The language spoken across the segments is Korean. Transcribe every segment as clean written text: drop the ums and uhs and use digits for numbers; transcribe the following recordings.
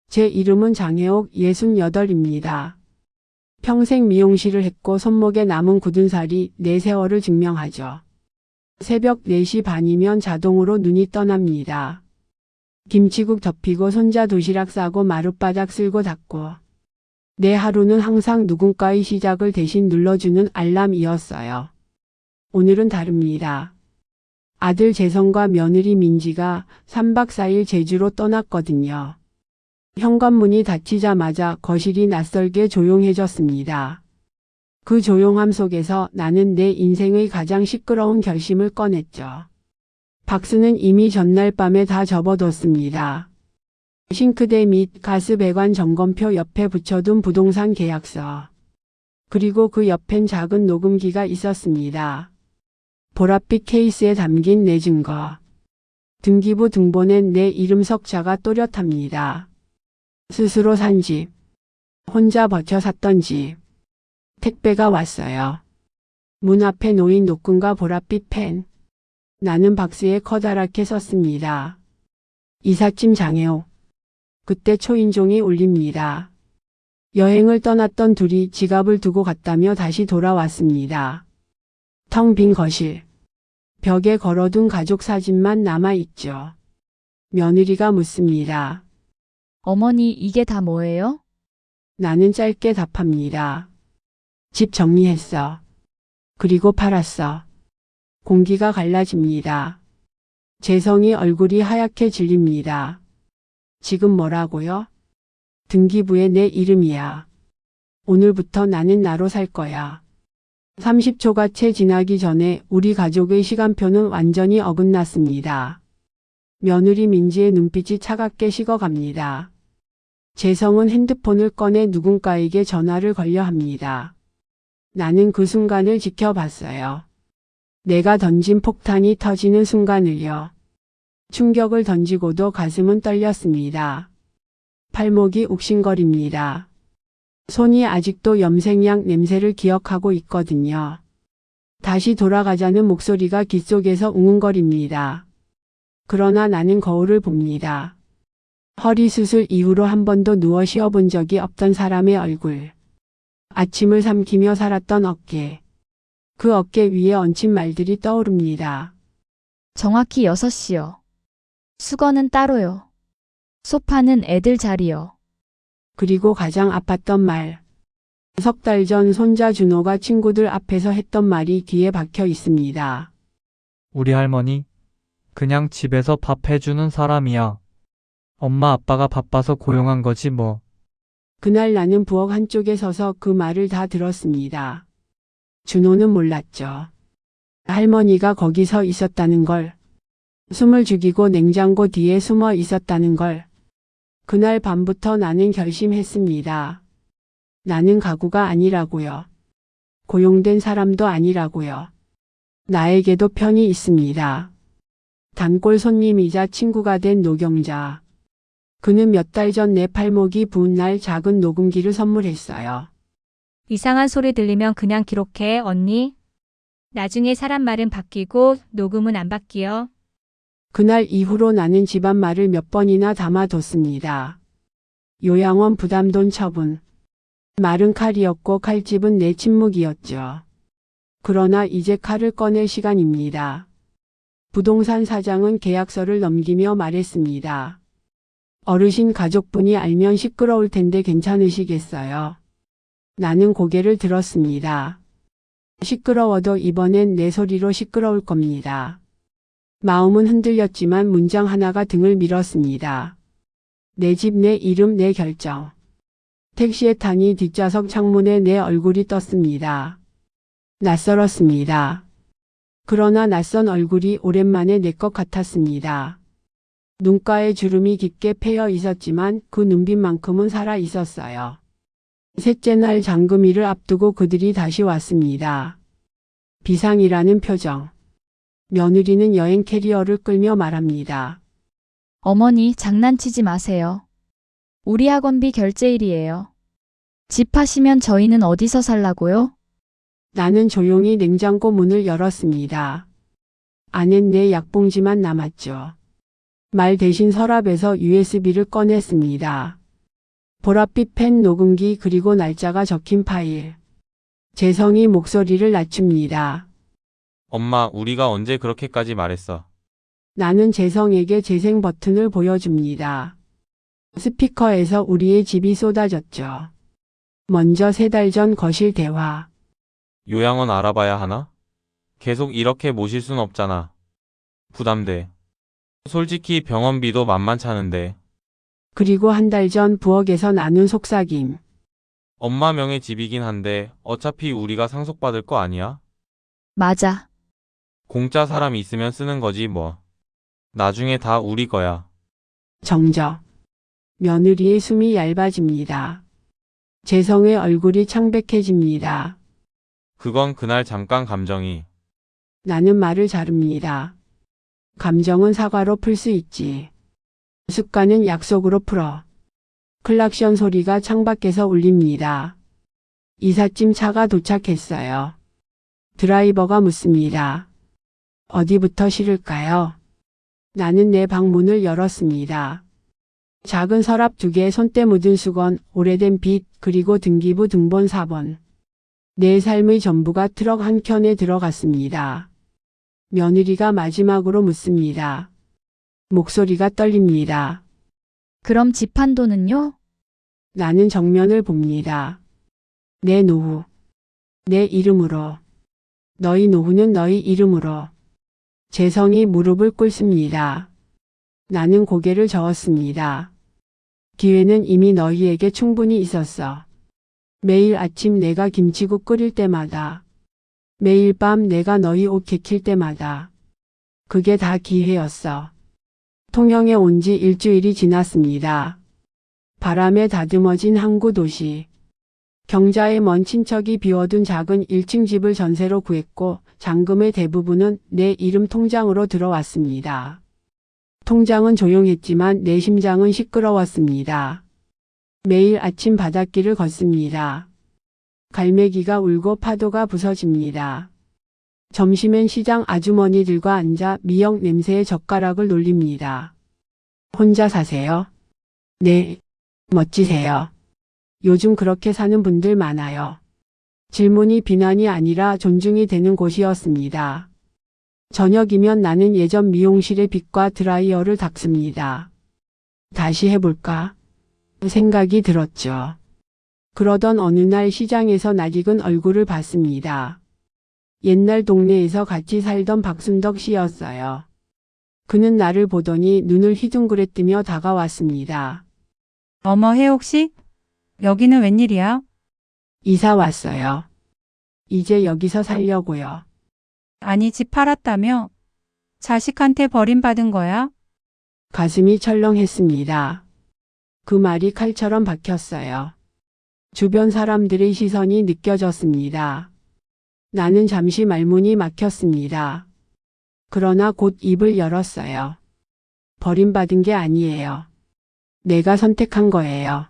제 이름은 장혜옥 68입니다. 평생 미용실을 했고 손목에 남은 굳은 살이 내 세월을 증명하죠. 새벽 4시 반이면 자동으로 눈이 떠납니다. 김치국 덮이고 손자 도시락 싸고 마룻바닥 쓸고 닦고. 내 하루는 항상 누군가의 시작을 대신 눌러주는 알람이었어요. 오늘은 다릅니다. 아들 재성과 며느리 민지가 3박 4일 제주로 떠났거든요. 현관문이 닫히자마자 거실이 낯설게 조용해졌습니다. 그 조용함 속에서 나는 내 인생의 가장 시끄러운 결심을 꺼냈죠. 박스는 이미 전날 밤에 다 접어뒀습니다. 싱크대 및 가스 배관 점검표 옆에 붙여둔 부동산 계약서. 그리고 그 옆엔 작은 녹음기가 있었습니다. 보랏빛 케이스에 담긴 내 증거. 등기부 등본엔 내 이름 석자가 또렷합니다. 스스로 산 집. 혼자 버텨 샀던 집. 택배가 왔어요. 문 앞에 놓인 노끈과 보랏빛 펜. 나는 박스에 커다랗게 썼습니다. 이삿짐 장혜옥. 그때 초인종이 울립니다. 여행을 떠났던 둘이 지갑을 두고 갔다며 다시 돌아왔습니다. 텅 빈 거실. 벽에 걸어둔 가족 사진만 남아있죠. 며느리가 묻습니다. 어머니, 이게 다 뭐예요? 나는 짧게 답합니다. 집 정리했어. 그리고 팔았어. 공기가 갈라집니다. 재성이 얼굴이 하얗게 질립니다. 지금 뭐라고요? 등기부에 내 이름이야. 오늘부터 나는 나로 살 거야. 30초가 채 지나기 전에 우리 가족의 시간표는 완전히 어긋났습니다. 며느리 민지의 눈빛이 차갑게 식어갑니다. 재성은 핸드폰을 꺼내 누군가에게 전화를 걸려 합니다. 나는 그 순간을 지켜봤어요. 내가 던진 폭탄이 터지는 순간을요. 충격을 던지고도 가슴은 떨렸습니다. 팔목이 욱신거립니다. 손이 아직도 염색약 냄새를 기억하고 있거든요. 다시 돌아가자는 목소리가 귓속에서 웅웅거립니다. 그러나 나는 거울을 봅니다. 허리 수술 이후로 한 번도 누워 쉬어본 적이 없던 사람의 얼굴. 아침을 삼키며 살았던 어깨. 그 어깨 위에 얹힌 말들이 떠오릅니다. 정확히 6시요. 수건은 따로요. 소파는 애들 자리요. 그리고 가장 아팠던 말. 3달 전 손자 준호가 친구들 앞에서 했던 말이 귀에 박혀 있습니다. 우리 할머니, 그냥 집에서 밥 해주는 사람이야. 엄마 아빠가 바빠서 고용한 거지 뭐. 그날 나는 부엌 한쪽에 서서 그 말을 다 들었습니다. 준호는 몰랐죠. 할머니가 거기 서 있었다는 걸. 숨을 죽이고 냉장고 뒤에 숨어 있었다는 걸. 그날 밤부터 나는 결심했습니다. 나는 가구가 아니라고요. 고용된 사람도 아니라고요. 나에게도 편이 있습니다. 단골 손님이자 친구가 된 노경자. 그는 몇 달 전 내 팔목이 부은 날 작은 녹음기를 선물했어요. 이상한 소리 들리면 그냥 기록해, 언니. 나중에 사람 말은 바뀌고 녹음은 안 바뀌어. 그날 이후로 나는 집안 말을 몇 번이나 담아뒀습니다. 요양원 부담돈 처분. 말은 칼이었고 칼집은 내 침묵이었죠. 그러나 이제 칼을 꺼낼 시간입니다. 부동산 사장은 계약서를 넘기며 말했습니다. 어르신 가족분이 알면 시끄러울 텐데 괜찮으시겠어요? 나는 고개를 들었습니다. 시끄러워도 이번엔 내 소리로 시끄러울 겁니다. 마음은 흔들렸지만 문장 하나가 등을 밀었습니다. 내 집, 내 이름, 내 결정. 택시에 타니 뒷좌석 창문에 내 얼굴이 떴습니다. 낯설었습니다. 그러나 낯선 얼굴이 오랜만에 내 것 같았습니다. 눈가에 주름이 깊게 패여 있었지만 그 눈빛만큼은 살아 있었어요. 셋째 날 장금이를 앞두고 그들이 다시 왔습니다. 비상이라는 표정. 며느리는 여행 캐리어를 끌며 말합니다. 어머니, 장난치지 마세요. 우리 학원비 결제일이에요. 집 파시면 저희는 어디서 살라고요? 나는 조용히 냉장고 문을 열었습니다. 안엔 내 약봉지만 남았죠. 말 대신 서랍에서 USB를 꺼냈습니다. 보랏빛 펜 녹음기 그리고 날짜가 적힌 파일. 재성이 목소리를 낮춥니다. 엄마, 우리가 언제 그렇게까지 말했어? 나는 재성에게 재생 버튼을 보여줍니다. 스피커에서 우리의 집이 쏟아졌죠. 먼저 3달 전 거실 대화. 요양원 알아봐야 하나? 계속 이렇게 모실 순 없잖아. 부담돼. 솔직히 병원비도 만만찮은데. 그리고 1달 전 부엌에서 나눈 속삭임. 엄마 명의 집이긴 한데 어차피 우리가 상속받을 거 아니야? 맞아. 공짜 사람 있으면 쓰는 거지 뭐. 나중에 다 우리 거야. 정적. 며느리의 숨이 얇아집니다. 재성의 얼굴이 창백해집니다. 그건 그날 잠깐 감정이. 나는 말을 자릅니다. 감정은 사과로 풀 수 있지. 습관은 약속으로 풀어. 클락션 소리가 창밖에서 울립니다. 이삿짐 차가 도착했어요. 드라이버가 묻습니다. 어디부터 실을까요? 나는 내 방 문을 열었습니다. 작은 서랍 2개, 손때 묻은 수건, 오래된 빗, 그리고 등기부 등본 4번. 내 삶의 전부가 트럭 한 켠에 들어갔습니다. 며느리가 마지막으로 묻습니다. 목소리가 떨립니다. 그럼 집 한도는요? 나는 정면을 봅니다. 내 노후. 내 이름으로. 너희 노후는 너희 이름으로. 재성이 무릎을 꿇습니다. 나는 고개를 저었습니다. 기회는 이미 너희에게 충분히 있었어. 매일 아침 내가 김치국 끓일 때마다. 매일 밤 내가 너희 옷 개킬 때마다. 그게 다 기회였어. 통영에 온 지 일주일이 지났습니다. 바람에 다듬어진 항구 도시. 경자의 먼 친척이 비워둔 작은 1층 집을 전세로 구했고 잔금의 대부분은 내 이름 통장으로 들어왔습니다. 통장은 조용했지만 내 심장은 시끄러웠습니다. 매일 아침 바닷길을 걷습니다. 갈매기가 울고 파도가 부서집니다. 점심엔 시장 아주머니들과 앉아 미역 냄새에 젓가락을 놀립니다. 혼자 사세요? 네. 멋지세요. 요즘 그렇게 사는 분들 많아요. 질문이 비난이 아니라 존중이 되는 곳이었습니다. 저녁이면 나는 예전 미용실의 빛과 드라이어를 닦습니다. 다시 해볼까? 생각이 들었죠. 그러던 어느 날 시장에서 낯익은 얼굴을 봤습니다. 옛날 동네에서 같이 살던 박순덕 씨였어요. 그는 나를 보더니 눈을 휘둥그레뜨며 다가왔습니다. 어머, 혜옥 씨? 여기는 웬일이야? 이사 왔어요. 이제 여기서 살려고요. 아니, 집 팔았다며? 자식한테 버림받은 거야? 가슴이 철렁했습니다. 그 말이 칼처럼 박혔어요. 주변 사람들의 시선이 느껴졌습니다. 나는 잠시 말문이 막혔습니다. 그러나 곧 입을 열었어요. 버림받은 게 아니에요. 내가 선택한 거예요.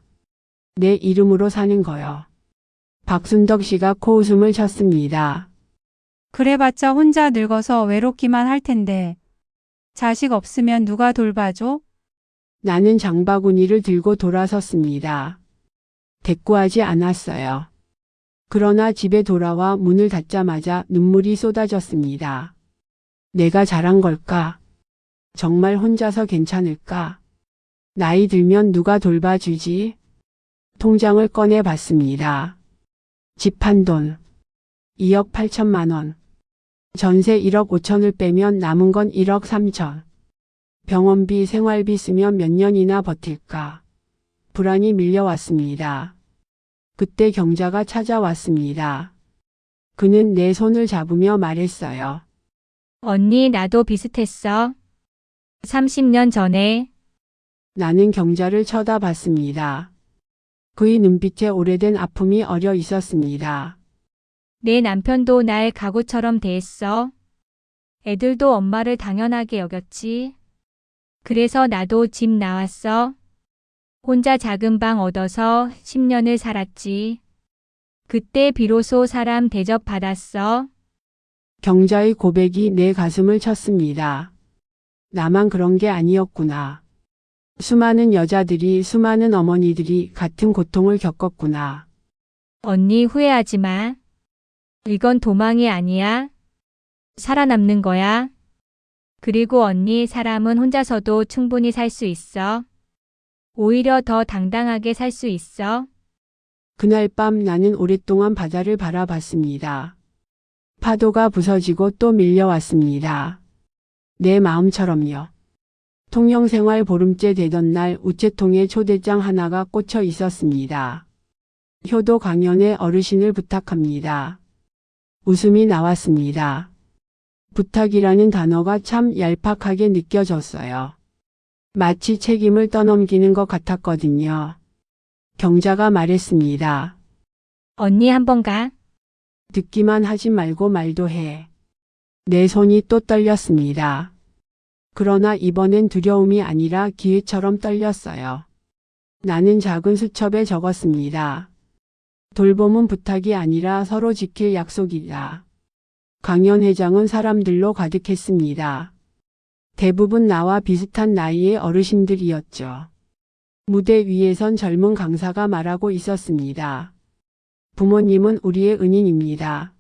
내 이름으로 사는 거요. 박순덕 씨가 코웃음을 쳤습니다. 그래봤자 혼자 늙어서 외롭기만 할 텐데. 자식 없으면 누가 돌봐줘? 나는 장바구니를 들고 돌아섰습니다. 대꾸하지 않았어요. 그러나 집에 돌아와 문을 닫자마자 눈물이 쏟아졌습니다. 내가 잘한 걸까? 정말 혼자서 괜찮을까? 나이 들면 누가 돌봐주지? 통장을 꺼내 봤습니다. 집 한 돈. 2억 8천만 원. 전세 1억 5천을 빼면 남은 건 1억 3천. 병원비, 생활비 쓰면 몇 년이나 버틸까? 불안이 밀려왔습니다. 그때 경자가 찾아왔습니다. 그는 내 손을 잡으며 말했어요. 언니, 나도 비슷했어. 30년 전에. 나는 경자를 쳐다봤습니다. 그의 눈빛에 오래된 아픔이 어려 있었습니다. 내 남편도 날 가구처럼 대했어. 애들도 엄마를 당연하게 여겼지. 그래서 나도 집 나왔어. 혼자 작은 방 얻어서 10년을 살았지. 그때 비로소 사람 대접받았어. 경자의 고백이 내 가슴을 쳤습니다. 나만 그런 게 아니었구나. 수많은 여자들이, 수많은 어머니들이 같은 고통을 겪었구나. 언니 후회하지 마. 이건 도망이 아니야. 살아남는 거야. 그리고 언니, 사람은 혼자서도 충분히 살 수 있어. 오히려 더 당당하게 살 수 있어. 그날 밤 나는 오랫동안 바다를 바라봤습니다. 파도가 부서지고 또 밀려왔습니다. 내 마음처럼요. 통영생활 보름째 되던 날 우체통에 초대장 하나가 꽂혀 있었습니다. 효도 강연의 어르신을 부탁합니다. 웃음이 나왔습니다. 부탁이라는 단어가 참 얄팍하게 느껴졌어요. 마치 책임을 떠넘기는 것 같았거든요. 경자가 말했습니다. 언니 한번 가. 듣기만 하지 말고 말도 해. 내 손이 또 떨렸습니다. 그러나 이번엔 두려움이 아니라 기회처럼 떨렸어요. 나는 작은 수첩에 적었습니다. 돌봄은 부탁이 아니라 서로 지킬 약속이다. 강연회장은 사람들로 가득했습니다. 대부분 나와 비슷한 나이의 어르신들이었죠. 무대 위에선 젊은 강사가 말하고 있었습니다. 부모님은 우리의 은인입니다.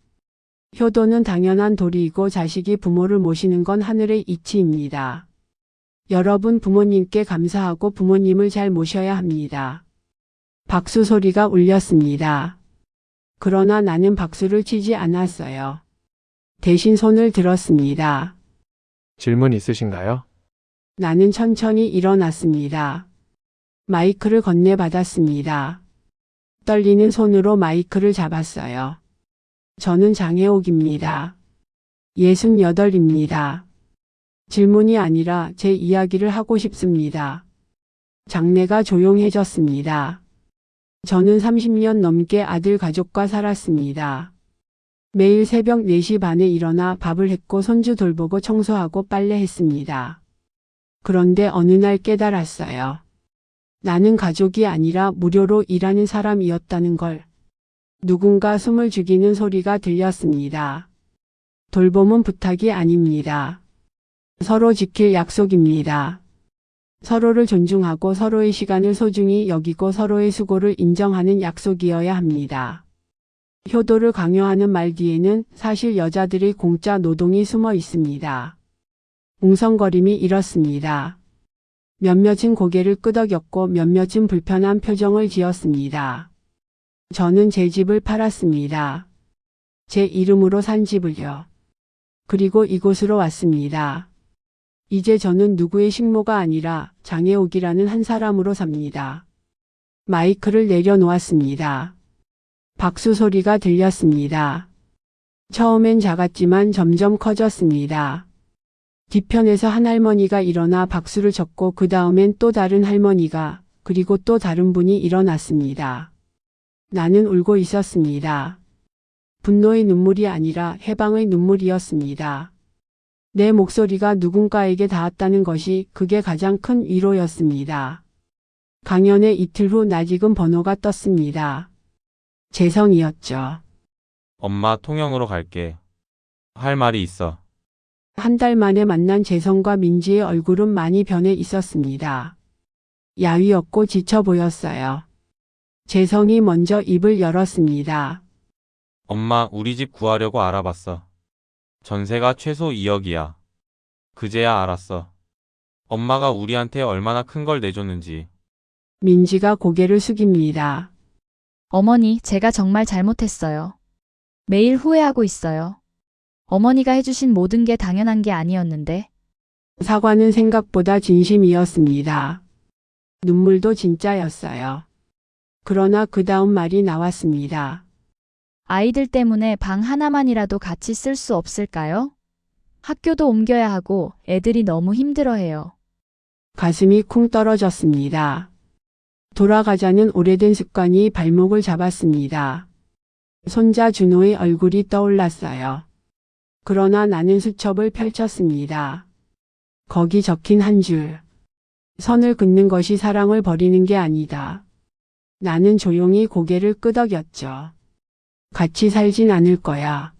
효도는 당연한 도리이고 자식이 부모를 모시는 건 하늘의 이치입니다. 여러분 부모님께 감사하고 부모님을 잘 모셔야 합니다. 박수 소리가 울렸습니다. 그러나 나는 박수를 치지 않았어요. 대신 손을 들었습니다. 질문 있으신가요? 나는 천천히 일어났습니다. 마이크를 건네받았습니다. 떨리는 손으로 마이크를 잡았어요. 저는 장혜옥입니다. 68입니다. 질문이 아니라 제 이야기를 하고 싶습니다. 장내가 조용해졌습니다. 저는 30년 넘게 아들 가족과 살았습니다. 매일 새벽 4시 반에 일어나 밥을 했고 손주 돌보고 청소하고 빨래했습니다. 그런데 어느 날 깨달았어요. 나는 가족이 아니라 무료로 일하는 사람이었다는 걸. 누군가 숨을 죽이는 소리가 들렸습니다. 돌봄은 부탁이 아닙니다. 서로 지킬 약속입니다. 서로를 존중하고 서로의 시간을 소중히 여기고 서로의 수고를 인정하는 약속이어야 합니다. 효도를 강요하는 말 뒤에는 사실 여자들의 공짜 노동이 숨어 있습니다. 웅성거림이 이렇습니다. 몇몇은 고개를 끄덕였고 몇몇은 불편한 표정을 지었습니다. 저는 제 집을 팔았습니다. 제 이름으로 산 집을요. 그리고 이곳으로 왔습니다. 이제 저는 누구의 식모가 아니라 장혜옥이라는 한 사람으로 삽니다. 마이크를 내려놓았습니다. 박수 소리가 들렸습니다. 처음엔 작았지만 점점 커졌습니다. 뒤편에서 한 할머니가 일어나 박수를 쳤고 그 다음엔 또 다른 할머니가, 그리고 또 다른 분이 일어났습니다. 나는 울고 있었습니다. 분노의 눈물이 아니라 해방의 눈물이었습니다. 내 목소리가 누군가에게 닿았다는 것이 그게 가장 큰 위로였습니다. 강연의 이틀 후 낯익은 번호가 떴습니다. 재성이었죠. 엄마 통영으로 갈게. 할 말이 있어. 한 달 만에 만난 재성과 민지의 얼굴은 많이 변해 있었습니다. 야위었고 지쳐 보였어요. 재성이 먼저 입을 열었습니다. 엄마, 우리 집 구하려고 알아봤어. 전세가 최소 2억이야. 그제야 알았어. 엄마가 우리한테 얼마나 큰 걸 내줬는지. 민지가 고개를 숙입니다. 어머니, 제가 정말 잘못했어요. 매일 후회하고 있어요. 어머니가 해주신 모든 게 당연한 게 아니었는데. 사과는 생각보다 진심이었습니다. 눈물도 진짜였어요. 그러나 그 다음 말이 나왔습니다. 아이들 때문에 방 하나만이라도 같이 쓸 수 없을까요? 학교도 옮겨야 하고 애들이 너무 힘들어해요. 가슴이 쿵 떨어졌습니다. 돌아가자는 오래된 습관이 발목을 잡았습니다. 손자 준호의 얼굴이 떠올랐어요. 그러나 나는 수첩을 펼쳤습니다. 거기 적힌 한 줄. 선을 긋는 것이 사랑을 버리는 게 아니다. 나는 조용히 고개를 끄덕였죠. 같이 살진 않을 거야.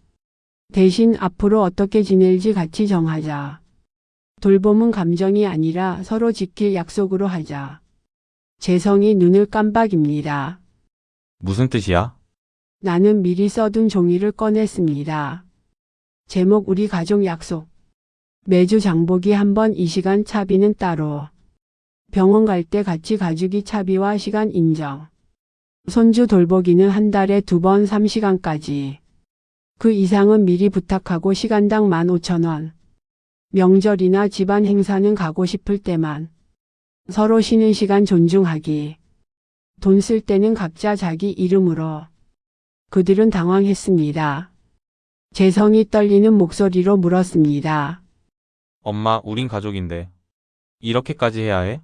대신 앞으로 어떻게 지낼지 같이 정하자. 돌봄은 감정이 아니라 서로 지킬 약속으로 하자. 재성이 눈을 깜빡입니다. 무슨 뜻이야? 나는 미리 써둔 종이를 꺼냈습니다. 제목 우리 가족 약속. 매주 장보기 한 번 이 시간 차비는 따로. 병원 갈 때 같이 가주기 차비와 시간 인정. 손주 돌보기는 한 달에 2번 3시간까지. 그 이상은 미리 부탁하고 시간당 15,000원. 명절이나 집안 행사는 가고 싶을 때만. 서로 쉬는 시간 존중하기. 돈 쓸 때는 각자 자기 이름으로. 그들은 당황했습니다. 재성이 떨리는 목소리로 물었습니다. 엄마, 우린 가족인데. 이렇게까지 해야 해?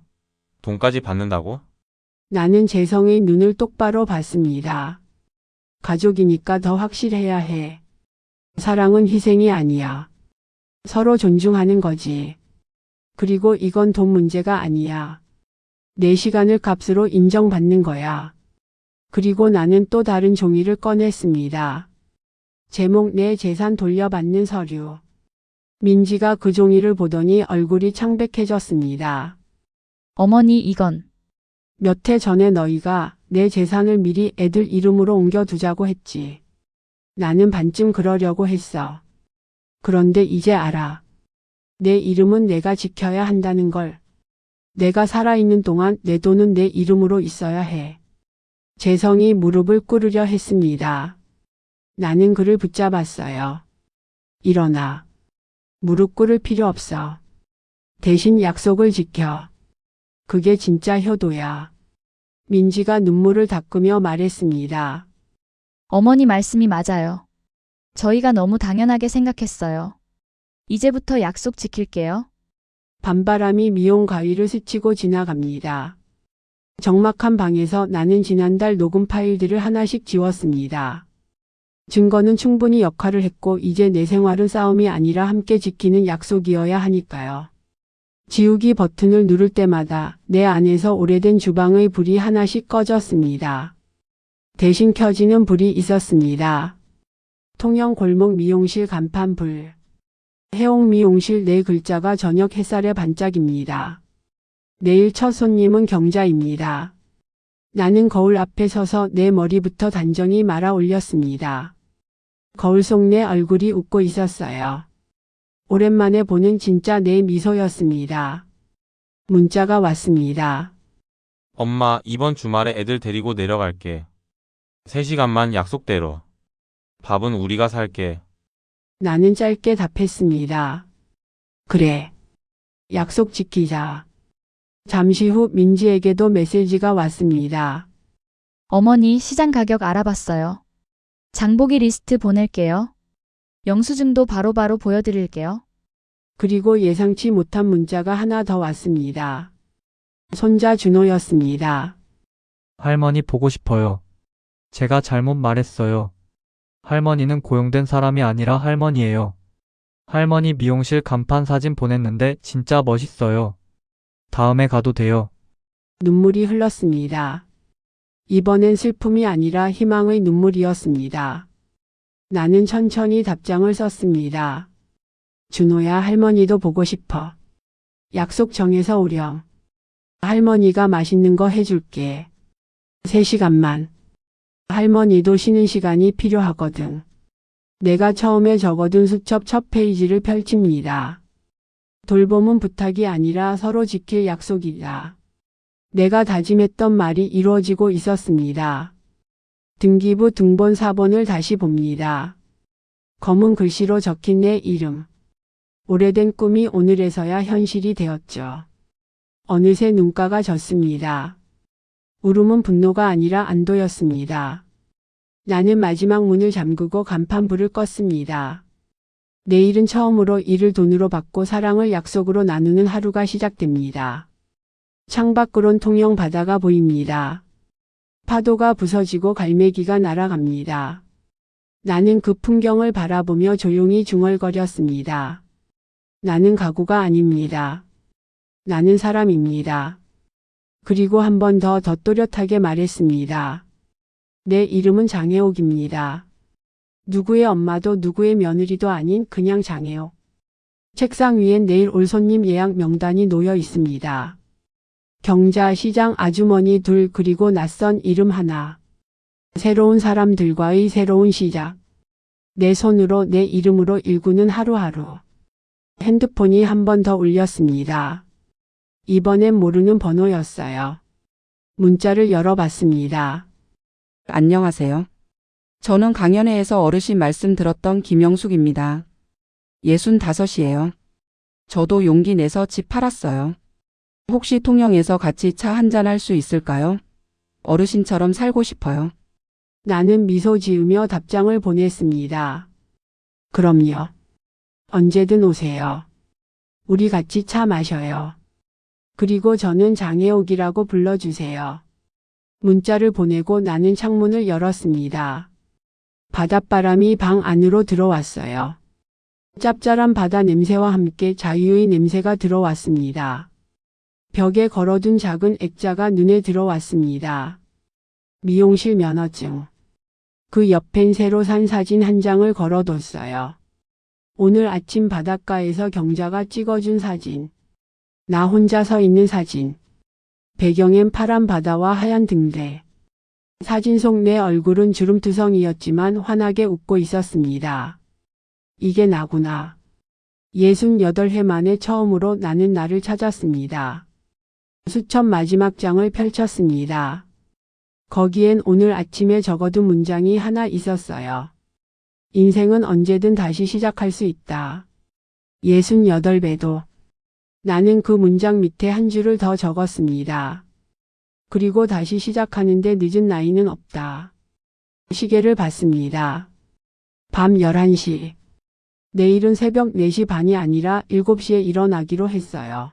돈까지 받는다고? 나는 재성의 눈을 똑바로 봤습니다. 가족이니까 더 확실해야 해. 사랑은 희생이 아니야. 서로 존중하는 거지. 그리고 이건 돈 문제가 아니야. 내 시간을 값으로 인정받는 거야. 그리고 나는 또 다른 종이를 꺼냈습니다. 제목 내 재산 돌려받는 서류. 민지가 그 종이를 보더니 얼굴이 창백해졌습니다. 어머니, 이건. 몇 해 전에 너희가 내 재산을 미리 애들 이름으로 옮겨두자고 했지. 나는 반쯤 그러려고 했어. 그런데 이제 알아. 내 이름은 내가 지켜야 한다는 걸. 내가 살아있는 동안 내 돈은 내 이름으로 있어야 해. 재성이 무릎을 꿇으려 했습니다. 나는 그를 붙잡았어요. 일어나. 무릎 꿇을 필요 없어. 대신 약속을 지켜. 그게 진짜 효도야. 민지가 눈물을 닦으며 말했습니다. 어머니 말씀이 맞아요. 저희가 너무 당연하게 생각했어요. 이제부터 약속 지킬게요. 밤바람이 미용 가위를 스치고 지나갑니다. 적막한 방에서 나는 지난달 녹음 파일들을 하나씩 지웠습니다. 증거는 충분히 역할을 했고 이제 내 생활은 싸움이 아니라 함께 지키는 약속이어야 하니까요. 지우기 버튼을 누를 때마다 내 안에서 오래된 주방의 불이 하나씩 꺼졌습니다. 대신 켜지는 불이 있었습니다. 통영 골목 미용실 간판불. 해옥 미용실 네 글자가 저녁 햇살에 반짝입니다. 내일 첫 손님은 경자입니다. 나는 거울 앞에 서서 내 머리부터 단정히 말아 올렸습니다. 거울 속 내 얼굴이 웃고 있었어요. 오랜만에 보는 진짜 내 미소였습니다. 문자가 왔습니다. 엄마, 이번 주말에 애들 데리고 내려갈게. 3시간만 약속대로. 밥은 우리가 살게. 나는 짧게 답했습니다. 그래. 약속 지키자. 잠시 후 민지에게도 메시지가 왔습니다. 어머니, 시장 가격 알아봤어요. 장보기 리스트 보낼게요. 영수증도 바로바로 보여드릴게요. 그리고 예상치 못한 문자가 하나 더 왔습니다. 손자 준호였습니다. 할머니 보고 싶어요. 제가 잘못 말했어요. 할머니는 고용된 사람이 아니라 할머니예요. 할머니 미용실 간판 사진 보냈는데 진짜 멋있어요. 다음에 가도 돼요. 눈물이 흘렀습니다. 이번엔 슬픔이 아니라 희망의 눈물이었습니다. 나는 천천히 답장을 썼습니다. 준호야, 할머니도 보고 싶어. 약속 정해서 오렴. 할머니가 맛있는 거 해줄게. 3시간만. 할머니도 쉬는 시간이 필요하거든. 내가 처음에 적어둔 수첩 첫 페이지를 펼칩니다. 돌봄은 부탁이 아니라 서로 지킬 약속이다. 내가 다짐했던 말이 이루어지고 있었습니다. 등기부 등본 4번을 다시 봅니다. 검은 글씨로 적힌 내 이름. 오래된 꿈이 오늘에서야 현실이 되었죠. 어느새 눈가가 졌습니다. 울음은 분노가 아니라 안도였습니다. 나는 마지막 문을 잠그고 간판불을 껐습니다. 내일은 처음으로 일을 돈으로 받고 사랑을 약속으로 나누는 하루가 시작됩니다. 창밖으론 통영 바다가 보입니다. 파도가 부서지고 갈매기가 날아갑니다. 나는 그 풍경을 바라보며 조용히 중얼거렸습니다. 나는 가구가 아닙니다. 나는 사람입니다. 그리고 한 번 더 또렷하게 말했습니다. 내 이름은 장혜옥입니다. 누구의 엄마도 누구의 며느리도 아닌 그냥 장혜옥. 책상 위엔 내일 올 손님 예약 명단이 놓여 있습니다. 경자, 시장, 아주머니 둘 그리고 낯선 이름 하나. 새로운 사람들과의 새로운 시작. 내 손으로 내 이름으로 일구는 하루하루. 핸드폰이 한 번 더 울렸습니다. 이번엔 모르는 번호였어요. 문자를 열어봤습니다. 안녕하세요. 저는 강연회에서 어르신 말씀 들었던 김영숙입니다. 65이에요. 저도 용기 내서 집 팔았어요. 혹시 통영에서 같이 차 한잔 할 수 있을까요? 어르신처럼 살고 싶어요. 나는 미소 지으며 답장을 보냈습니다. 그럼요. 언제든 오세요. 우리 같이 차 마셔요. 그리고 저는 장혜옥이라고 불러주세요. 문자를 보내고 나는 창문을 열었습니다. 바닷바람이 방 안으로 들어왔어요. 짭짤한 바다 냄새와 함께 자유의 냄새가 들어왔습니다. 벽에 걸어둔 작은 액자가 눈에 들어왔습니다. 미용실 면허증. 그 옆엔 새로 산 사진 한 장을 걸어뒀어요. 오늘 아침 바닷가에서 경자가 찍어준 사진. 나 혼자 서 있는 사진. 배경엔 파란 바다와 하얀 등대. 사진 속 내 얼굴은 주름투성이었지만 환하게 웃고 있었습니다. 이게 나구나. 68해 만에 처음으로 나는 나를 찾았습니다. 수첩 마지막 장을 펼쳤습니다. 거기엔 오늘 아침에 적어둔 문장이 하나 있었어요. 인생은 언제든 다시 시작할 수 있다. 68배도. 나는 그 문장 밑에 한 줄을 더 적었습니다. 그리고 다시 시작하는데 늦은 나이는 없다. 시계를 봤습니다. 밤 11시. 내일은 새벽 4시 반이 아니라 7시에 일어나기로 했어요.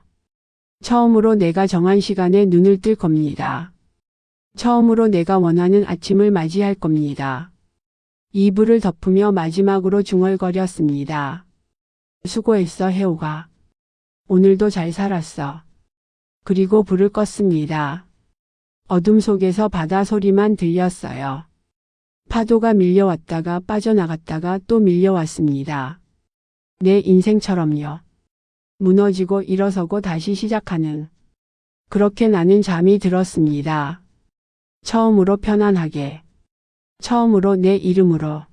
처음으로 내가 정한 시간에 눈을 뜰 겁니다. 처음으로 내가 원하는 아침을 맞이할 겁니다. 이불을 덮으며 마지막으로 중얼거렸습니다. 수고했어, 혜옥아. 오늘도 잘 살았어. 그리고 불을 껐습니다. 어둠 속에서 바다 소리만 들렸어요. 파도가 밀려왔다가 빠져나갔다가 또 밀려왔습니다. 내 인생처럼요. 무너지고 일어서고 다시 시작하는. 그렇게 나는 잠이 들었습니다. 처음으로 편안하게. 처음으로 내 이름으로.